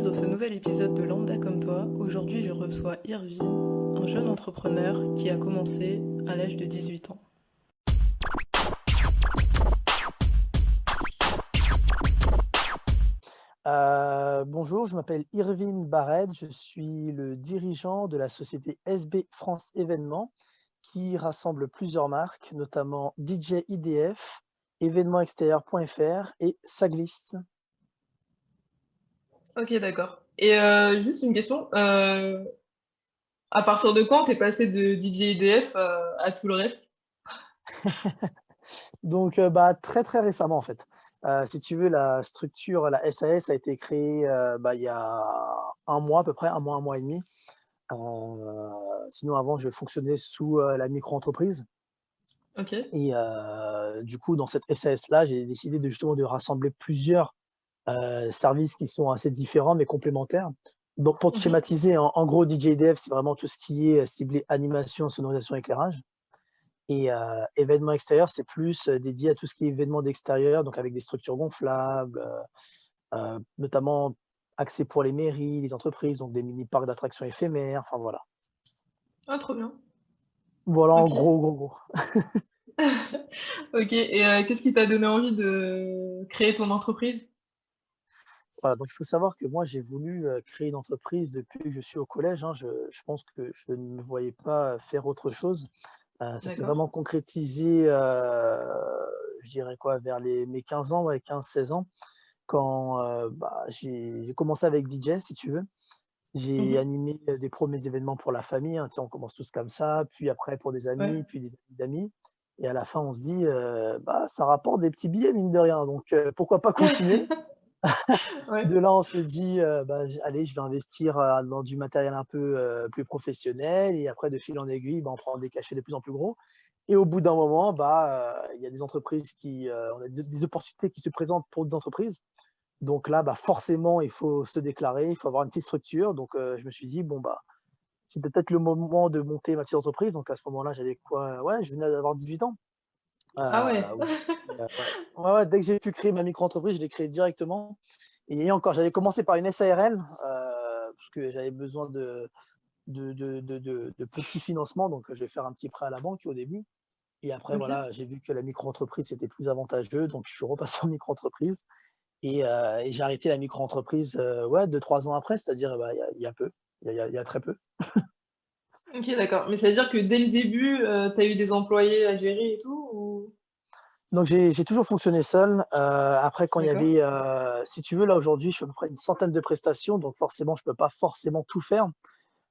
dans ce nouvel épisode de Lambda comme toi. Aujourd'hui, je reçois Irvine, un jeune entrepreneur qui a commencé à l'âge de 18 ans. Bonjour, je m'appelle Irvine Barrette, je suis le dirigeant de la société SB France Événements qui rassemble plusieurs marques, notamment DJ IDF, événementsextérieurs.fr et Saglis. Ok, d'accord. Et juste une question, à partir de quand t'es passé de DJ IDF à tout le reste? Donc, très très récemment en fait. Si tu veux, la structure, la SAS a été créée il y a un mois à peu près, un mois et demi. Sinon, avant, je fonctionnais sous la micro-entreprise. Ok. Et du coup, dans cette SAS-là, j'ai décidé de rassembler plusieurs, services qui sont assez différents mais complémentaires. Donc pour te Mhm. schématiser, en gros, DJ/DF, c'est vraiment tout ce qui est, ciblé animation, sonorisation, éclairage et événements extérieurs, c'est plus, dédié à tout ce qui est événements d'extérieur, donc avec des structures gonflables, notamment axés pour les mairies, les entreprises, donc des mini parcs d'attractions éphémères, enfin voilà. Ah, trop bien. Voilà en Ok. gros. Ok. Et qu'est-ce qui t'a donné envie de créer ton entreprise? Voilà, donc il faut savoir que moi, j'ai voulu, créer une entreprise depuis que je suis au collège, hein. Je pense que je ne me voyais pas faire autre chose. Ça s'est D'accord. vraiment concrétisé, je dirais quoi? Vers mes 15 ans, ouais, 15-16 ans, quand, j'ai commencé avec DJ, si tu veux. J'ai Mhm. animé, des premiers événements pour la famille, hein, tu sais, on commence tous comme ça, puis après pour des amis, Ouais. puis des amis d'amis et à la fin, on se dit, «Ça rapporte des petits billets mine de rien, donc pourquoi pas continuer?» Ouais. De là, on se dit, «Allez, je vais investir, dans du matériel un peu, plus professionnel» et après de fil en aiguille, on prend des cachets de plus en plus gros et au bout d'un moment, il y a des entreprises on a des opportunités qui se présentent pour des entreprises. Donc là, forcément, il faut se déclarer, il faut avoir une petite structure. Donc je me suis dit: «Bon, c'est peut-être le moment de monter ma petite entreprise». Donc à ce moment-là, j'avais quoi? Ouais, je venais d'avoir 18 ans. Ah ouais. Ouais, ouais. Ouais, ouais, dès que j'ai pu créer ma micro-entreprise, je l'ai créée directement et encore, j'avais commencé par une SARL, parce que j'avais besoin de petits financements, donc je vais faire un petit prêt à la banque au début et après Ok. voilà, j'ai vu que la micro-entreprise, c'était plus avantageux, donc je suis repassé en micro-entreprise et j'ai arrêté la micro-entreprise, ouais, 2-3 ans après, c'est-à-dire, il y a peu, il y a très peu. Ok, d'accord. Mais ça veut dire que dès le début, t'as eu des employés à gérer et tout ou... Donc j'ai toujours fonctionné seul, après quand il y D'accord. avait, si tu veux, là, aujourd'hui, je fais à peu près une centaine de prestations, donc forcément, je peux pas forcément tout faire.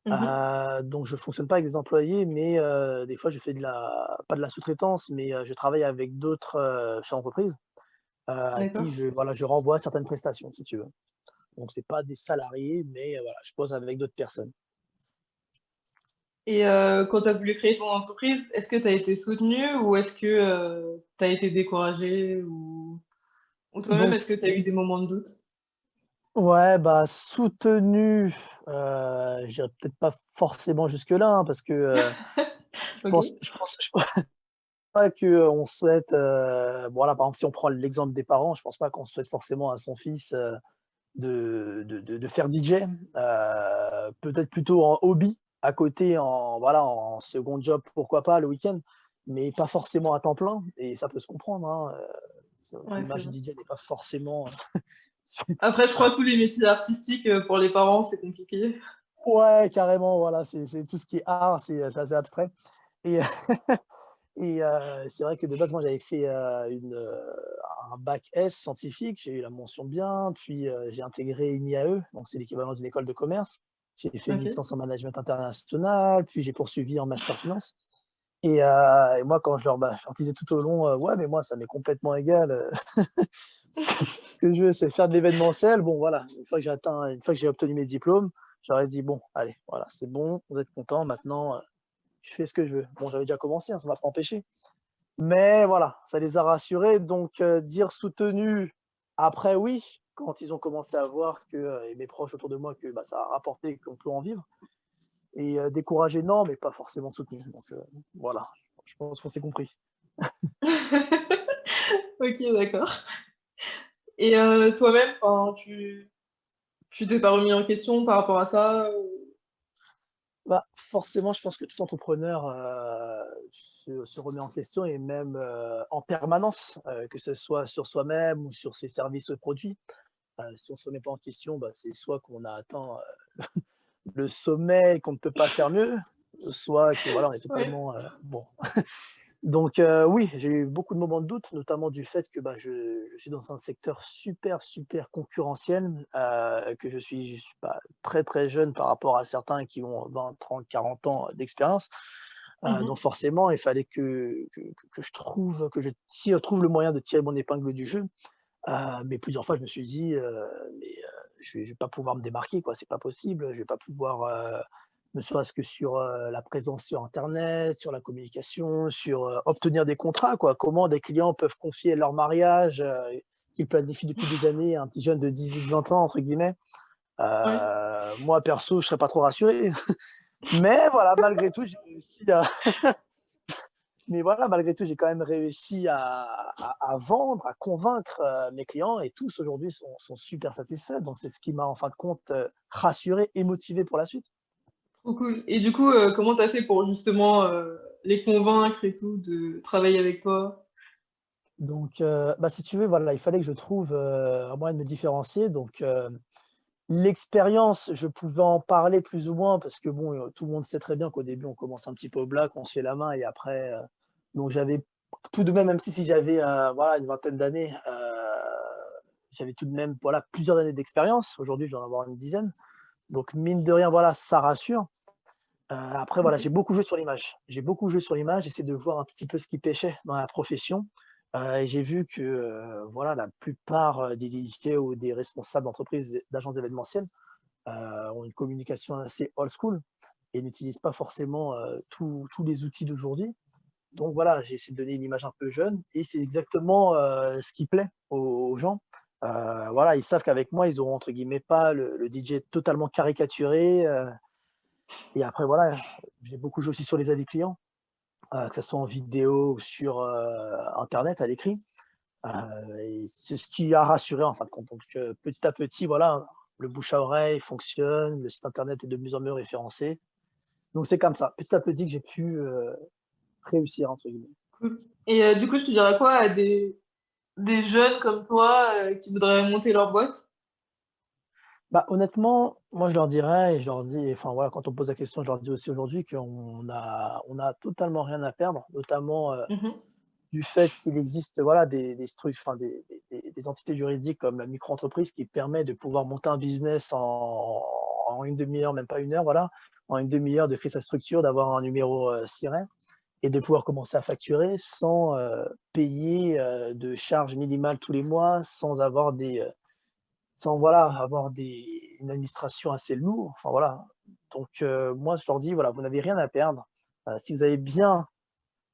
Mhm. Donc je fonctionne pas avec des employés, mais des fois, je fais pas de la sous-traitance, mais je travaille avec d'autres, chefs d'entreprise, à qui D'accord. je renvoie certaines prestations, si tu veux. Donc c'est pas des salariés, mais voilà, je pose avec d'autres personnes. Et quand tu as voulu créer ton entreprise, est-ce que tu as été soutenue ou est-ce que, tu as été découragée ou toi-même, Donc est-ce que tu as eu des moments de doute? ouais, soutenu, j'irai peut-être pas forcément jusque-là, hein, parce que, OK. je pense pas qu'on souhaite, voilà, par exemple, si on prend l'exemple des parents, je pense pas qu'on souhaite forcément à son fils, de faire DJ. Peut-être plutôt en hobby, à côté, en second job, pourquoi pas, le week-end, mais pas forcément à temps plein et ça peut se comprendre, hein, Ouais, c'est l'image vrai. du DJ n'est pas forcément, Après, je crois tous les métiers artistiques, pour les parents, c'est compliqué. ouais, carrément, voilà, c'est tout ce qui est art, c'est assez abstrait et c'est vrai que de base, moi, j'avais fait, un bac S scientifique, j'ai eu la mention bien, puis, j'ai intégré une IAE, donc c'est l'équivalent d'une école de commerce. J'ai fait une OK. licence en management international, puis j'ai poursuivi en master finance et moi, quand je leur disais tout au long, «Ouais, mais moi, ça m'est complètement égal, ce que je veux, c'est faire de l'événementiel». Bon, voilà, une fois que j'ai obtenu mes diplômes, je leur ai dit: «Bon, allez, voilà, c'est bon, vous êtes contents, maintenant, je fais ce que je veux». Bon, j'avais déjà commencé, hein, ça m'a pas empêché. Mais voilà, ça les a rassurés, donc dire soutenu, après oui, quand ils ont commencé à voir que, et mes proches autour de moi que, ça a rapporté, qu'on peut en vivre et découragé non, mais pas forcément soutenu, donc voilà, je pense qu'on s'est compris. OK, d'accord. Et toi-même, enfin, tu Tu t'es pas remis en question par rapport à ça? Bah, forcément, je pense que tout entrepreneur, se remet en question et même, en permanence, que ce soit sur soi-même ou sur ses services ou produits. Si on se remet pas en question, bah, c'est soit qu'on a atteint, le sommet et qu'on ne peut pas faire mieux, soit que voilà, on est Ouais. totalement, bon. Donc oui, j'ai eu beaucoup de moments de doute, notamment du fait que, bah, je suis dans un secteur super, super concurrentiel, que je suis pas très, très jeune par rapport à certains qui ont 20, 30, 40 ans d'expérience. Donc Mmh. forcément, il fallait que je trouve que je trouve le moyen de tirer mon épingle du jeu. Mais plusieurs fois, je me suis dit, «Mais, je vais pas pouvoir me démarquer, quoi, c'est pas possible. Je vais pas pouvoir, ne serait-ce que sur, la présence sur internet, sur la communication, sur, obtenir des contrats, quoi. Comment des clients peuvent confier leur mariage, qu'ils planifient depuis des années à un petit jeune de 18-20 ans, entre guillemets. Ouais. Moi perso, je serais pas trop rassuré. Mais voilà, malgré tout, j'ai réussi à mais voilà, malgré tout, j'ai quand même réussi à vendre, à convaincre, mes clients et tous aujourd'hui sont super satisfaits. Donc c'est ce qui m'a en fin de compte, rassuré et motivé pour la suite. Trop cool. Et du coup, comment tu as fait pour justement, les convaincre et tout de travailler avec toi? Donc bah, si tu veux, voilà, il fallait que je trouve, un moyen de me différencier. Donc l'expérience, je pouvais en parler plus ou moins parce que bon, tout le monde sait très bien qu'au début, on commence un petit peu au black, on se fait la main et après, donc j'avais tout de même, même si j'avais, voilà, une vingtaine d'années, j'avais tout de même, voilà, plusieurs années d'expérience. Aujourd'hui, je dois en avoir une dizaine. Donc mine de rien, voilà, ça rassure. Après voilà, OK. j'ai beaucoup joué sur l'image. J'ai beaucoup joué sur l'image, j'essaie de voir un petit peu ce qui pêchait dans la profession, et j'ai vu que, voilà, la plupart, des DJs ou des responsables d'entreprises, d'agences événementielles, ont une communication assez old school et n'utilisent pas forcément, tous les outils d'aujourd'hui. Donc voilà, j'ai essayé de donner une image un peu jeune et c'est exactement, ce qui plaît aux gens. Voilà, ils savent qu'avec moi, ils auront entre guillemets pas le DJ totalement caricaturé, et après voilà, j'ai beaucoup joué aussi sur les avis clients, que ça soit en vidéo ou sur, internet à l'écrit, heu et c'est ce qui a rassuré en fin de compte. Donc petit à petit, voilà, le bouche à oreille fonctionne, le site internet est de mieux en mieux référencé. Donc c'est comme ça, petit à petit que j'ai pu, «réussir» entre guillemets. Cool. Et du coup, tu dirais quoi à des jeunes comme toi, qui voudraient monter leur boîte? Bah, honnêtement, moi je leur dirais et je leur dis enfin voilà, quand on me pose la question, je leur dis aussi aujourd'hui qu'on a totalement rien à perdre, notamment, Mmh. du fait qu'il existe, voilà, enfin des entités juridiques comme la micro-entreprise qui permet de pouvoir monter un business en une demi heure, même pas une heure, voilà. En une demi heure de créer sa structure, d'avoir un numéro, SIRET et de pouvoir commencer à facturer sans, payer, de charges minimales tous les mois, sans voilà, avoir une administration assez lourde, enfin voilà. Donc moi je leur dis: «Voilà, vous n'avez rien à perdre, si vous avez bien,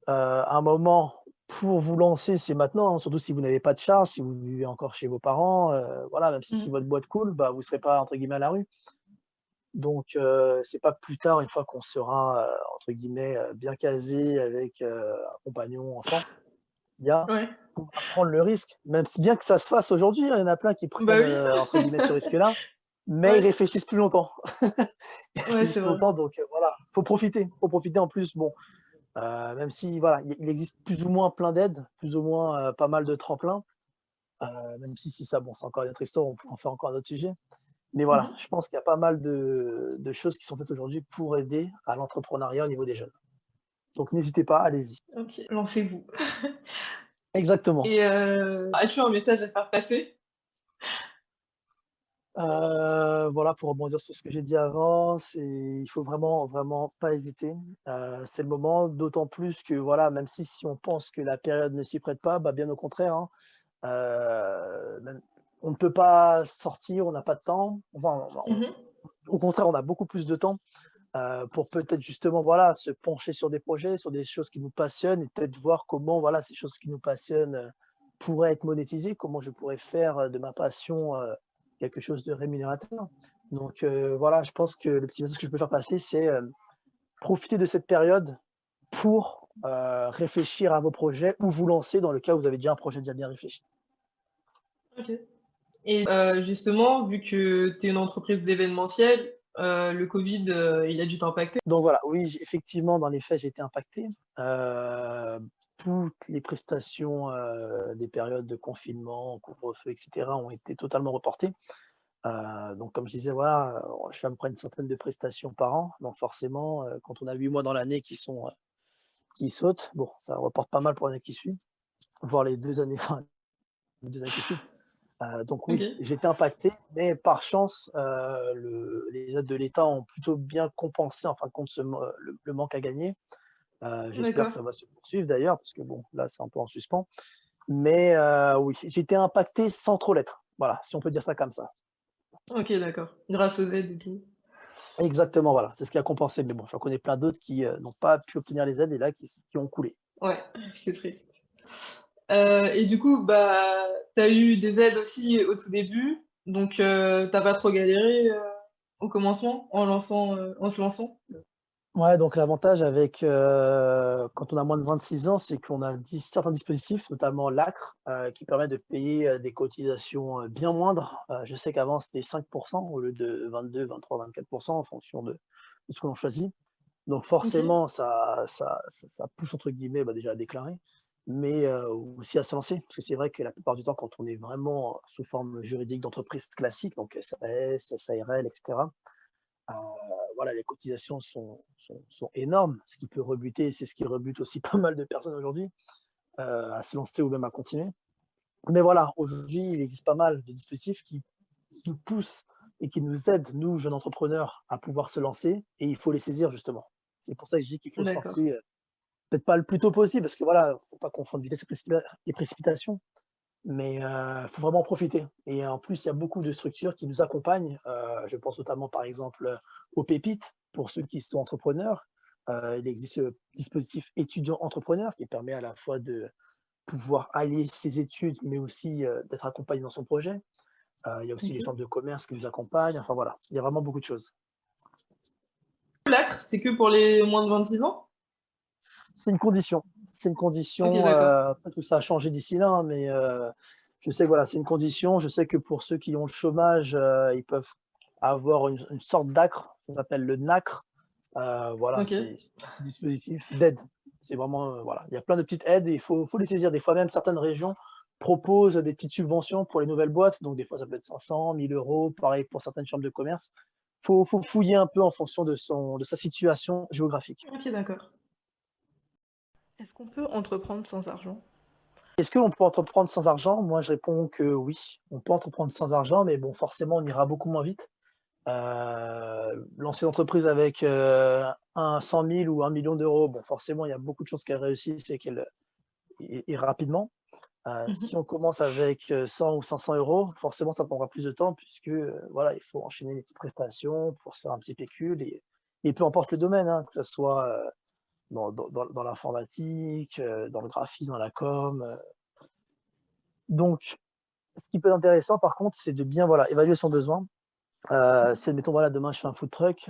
un moment pour vous lancer, c'est maintenant, hein, surtout si vous n'avez pas de charge, si vous vivez encore chez vos parents, voilà, même si Mmh. votre boîte coule, bah, vous ne serez pas entre guillemets «à la rue». Donc c'est pas plus tard, une fois qu'on sera, entre guillemets, bien casé avec, un compagnon, enfant, bien, Ouais. qu'on va prendre le risque, même si bien que ça se fasse aujourd'hui, hein, il y en a plein qui Bah prennent, oui. entre guillemets «ce risque-là», mais ils Ouais. réfléchissent plus longtemps. Ils Ouais, réfléchissent c'est plus vrai. longtemps donc voilà, faut profiter en plus, bon, même si voilà, il existe plus ou moins plein d'aides, plus ou moins, pas mal de tremplins, même si ça bon, c'est encore une autre histoire, on pourra en faire encore un autre sujet. Mais Mmh voilà, mh. je pense qu'il y a pas mal de choses qui sont faites aujourd'hui pour aider à l'entrepreneuriat au niveau des jeunes. Donc n'hésitez pas, allez-y. OK, lancez-vous. Exactement. Et as-tu un message à faire passer? Voilà, pour rebondir sur ce que j'ai dit avant, il faut vraiment, vraiment pas hésiter. C'est le moment, d'autant plus que voilà, même si on pense que la période ne s'y prête pas, bah, bien au contraire, hein. Même on ne peut pas sortir, on n'a pas de temps. Enfin, Mmh mh. au contraire, on a beaucoup plus de temps, pour peut-être justement, voilà, se pencher sur des projets, sur des choses qui nous passionnent et peut-être voir comment, voilà, ces choses qui nous passionnent, pourraient être monétisées. Comment je pourrais faire, de ma passion, quelque chose de rémunérateur. Donc voilà, je pense que le petit message que je peux faire passer, c'est, profitez de cette période pour, réfléchir à vos projets ou vous lancer dans le cas où vous avez déjà un projet déjà bien réfléchi. OK. Et justement, vu que tu es une entreprise d'événementiel, le Covid, il a dû t'impacter? Donc voilà, oui, effectivement, dans les faits, j'ai été impacté. Toutes les prestations des périodes de confinement, couvre-feu, etc., ont été totalement reportées. Donc, comme je disais, voilà, je fais à peu près une centaine de prestations par an. Donc, forcément, quand on a 8 mois dans l'année qui sautent, bon, ça reporte pas mal pour l'année qui suit, voire les 2 années, enfin, les 2 années qui suivent. Donc oui, OK, j'ai été impacté, mais par chance, les aides de l'État ont plutôt bien compensé, en fin de compte, le manque à gagner. J'espère que d'accord. ça va se poursuivre d'ailleurs, parce que bon, là, c'est un peu en suspens. Mais oui, j'ai été impacté sans trop l'être. Voilà, si on peut dire ça comme ça. OK, d'accord. Grâce aux aides et tout. Exactement, voilà, c'est ce qui a compensé. Mais bon, j'en connais plein d'autres qui n'ont pas pu obtenir les aides et là, qui ont coulé. Ouais, c'est triste. Et du coup, bah, tu as eu des aides aussi au tout début, donc tu pas trop galéré, au commencement en te lançant? Ouais, donc l'avantage avec, quand on a moins de 26 ans, c'est qu'on a certains dispositifs, notamment l'ACRE, qui permet de payer, des cotisations, bien moindres. Je sais qu'avant, c'était 5 au lieu de 22-23-24 en fonction de ce que l'on choisit. Donc OK, forcément, ça «pousse» entre guillemets, bah, déjà à déclarer, mais aussi à se lancer. Parce que c'est vrai que la plupart du temps, quand on est vraiment sous forme juridique d'entreprise classique, donc SAS, SARL et cetera, heu, voilà, les cotisations sont énormes, ce qui peut rebuter, c'est ce qui rebute aussi pas mal de personnes aujourd'hui, à se lancer ou même à continuer. Mais voilà, aujourd'hui, il existe pas mal de dispositifs qui nous poussent et qui nous aident, nous, jeunes entrepreneurs, à pouvoir se lancer et il faut les saisir justement. C'est pour ça que je dis qu'il faut se d'accord. lancer, peut-être pas le plus tôt possible parce que voilà, faut pas confondre vitesse et précipitation, mais faut vraiment en profiter et en plus, il y a beaucoup de structures qui nous accompagnent, je pense notamment, par exemple, aux pépites pour ceux qui sont entrepreneurs. Il existe le dispositif étudiant entrepreneur qui permet à la fois de pouvoir allier ses études, mais aussi, d'être accompagné dans son projet. Il y a aussi les OK. chambres de commerce qui nous accompagnent, enfin voilà, il y a vraiment beaucoup de choses. L'ACRE, c'est que pour les moins de 26 ans? C'est une OK, condition, d'accord. peut-être que ça a changé d'ici là, hein, mais je sais que voilà, c'est une condition. Je sais que pour ceux qui ont le chômage, ils peuvent avoir une sorte d'ACRE, ça s'appelle le NACRE. Voilà, OK. c'est un petit dispositif d'aide. C'est vraiment, voilà, il y a plein de petites aides et il faut les saisir. Des fois même, certaines régions proposent des petites subventions pour les nouvelles boîtes, donc des fois ça peut être 500, 1 000 €, pareil pour certaines chambres de commerce. Faut fouiller un peu en fonction de sa situation géographique. OK, d'accord. Est-ce qu'on peut entreprendre sans argent? Est-ce qu'on peut entreprendre sans argent? Moi, je réponds que oui, on peut entreprendre sans argent, mais bon, forcément, on ira beaucoup moins vite. Lancer l'entreprise avec, un 100 000 ou 1 million d'euros, bon, forcément, il y a beaucoup de chances qu'elle réussisse et rapidement. Si Mmh. on commence avec, 100 ou 500 €, forcément, ça prendra plus de temps puisque, voilà, il faut enchaîner les petites prestations pour se faire un petit pécule et peu importe le domaine, hein, que ça soit, dans l'informatique, dans le graphisme, dans la com, donc ce qui peut être intéressant par contre, c'est de bien, voilà, évaluer son besoin. Si admettons, voilà, demain je fais un food truck,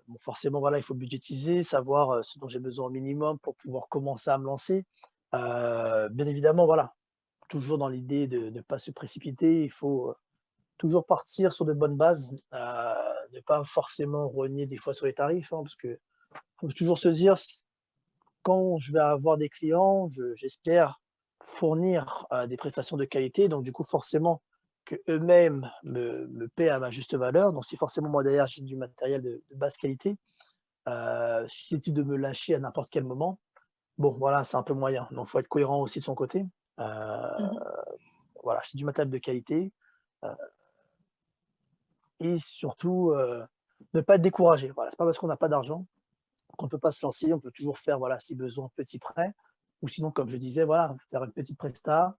bon forcément, voilà, il faut budgétiser, savoir, ce dont j'ai besoin au minimum pour pouvoir commencer à me lancer. Bien évidemment, voilà, toujours dans l'idée de ne pas se précipiter, il faut, toujours partir sur de bonnes bases, ne pas forcément rogner des fois sur les tarifs, hein, parce que faut toujours se dire: quand je vais avoir des clients, j'espère fournir, des prestations de qualité, donc du coup, forcément qu'eux-mêmes me paient à ma juste valeur. Donc si forcément moi derrière j'ai du matériel de basse qualité, susceptible de me lâcher à n'importe quel moment, bon voilà, c'est un peu moyen. Donc faut être cohérent aussi de son côté. Heu, Mmh. voilà, j'ai du matériel de qualité, heu et surtout, ne pas être découragé. Voilà, c'est pas parce qu'on n'a pas d'argent qu'on ne peut pas se lancer, on peut toujours faire, voilà, si besoin, un petit prêt ou sinon, comme je disais, voilà, faire une petite presta,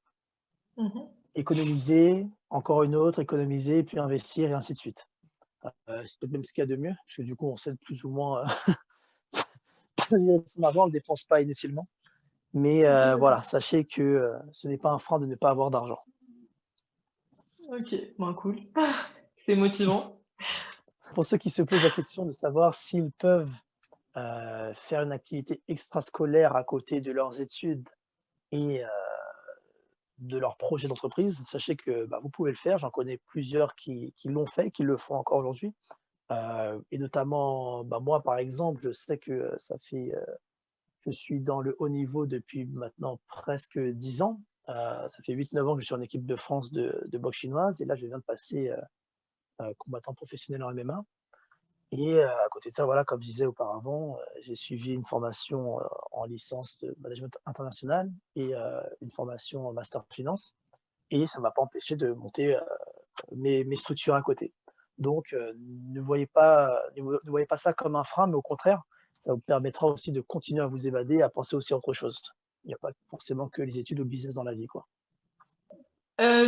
Mmh. économiser, encore une autre, économiser, puis investir et ainsi de suite. C'est peut-être même ce qu'il y a de mieux, parce que du coup, on sait plus ou moins, gérer son argent, on ne le dépense pas inutilement. Mais OK, d'accord. voilà, sachez que, ce n'est pas un frein de ne pas avoir d'argent. OK, ben cool. C'est motivant. Pour ceux qui se posent la question de savoir s'ils peuvent, faire une activité extrascolaire à côté de leurs études et de leur projet d'entreprise, sachez que vous pouvez le faire. J'en connais plusieurs qui l'ont fait, qui le font encore aujourd'hui. Et notamment, moi, par exemple, je sais que je suis dans le haut niveau depuis maintenant presque 10 ans. Ça fait 8-9 ans que je suis en équipe de France de boxe chinoise et là, je viens de passer combattant professionnel en MMA. Et à côté de ça, voilà, comme je disais auparavant, j'ai suivi une formation en licence de management international et une formation en master finance. Et ça ne m'a pas empêché de monter mes structures à côté. Donc, ne voyez pas ça comme un frein, mais au contraire, ça vous permettra aussi de continuer à vous évader, à penser aussi à autre chose. Il n'y a pas forcément que les études ou le business dans la vie, quoi.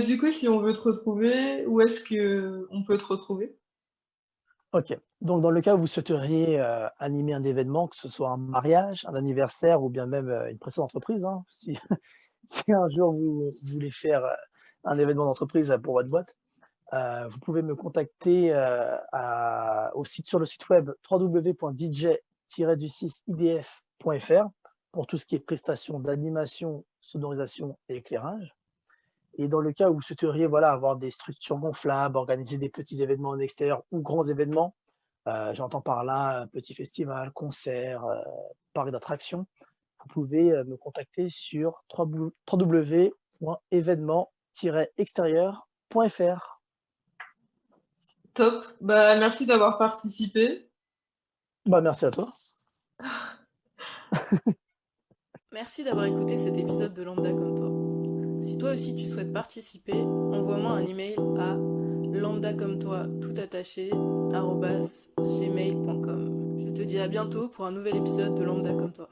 Du coup, si on veut te retrouver, où est-ce que on peut te retrouver? Ok. Donc, dans le cas où vous souhaiteriez animer un événement, que ce soit un mariage, un anniversaire ou bien même une précédente entreprise, hein, si, si un jour vous voulez faire un événement d'entreprise pour votre boîte, vous pouvez me contacter sur le site web www.dj-idf.fr pour tout ce qui est prestations d'animation, sonorisation et éclairage. Et dans le cas où vous souhaiteriez avoir des structures gonflables, organiser des petits événements en extérieur ou grands événements, j'entends par là petit festival, concert, parc d'attractions, vous pouvez me contacter sur www.événement-extérieur.fr. Top. Bah, merci d'avoir participé. Merci à toi. Merci d'avoir écouté cet épisode de Lambda comme toi. Si toi aussi tu souhaites participer, envoie-moi un email à lambdacommetoi @gmail.com. Je te dis à bientôt pour un nouvel épisode de Lambda comme toi.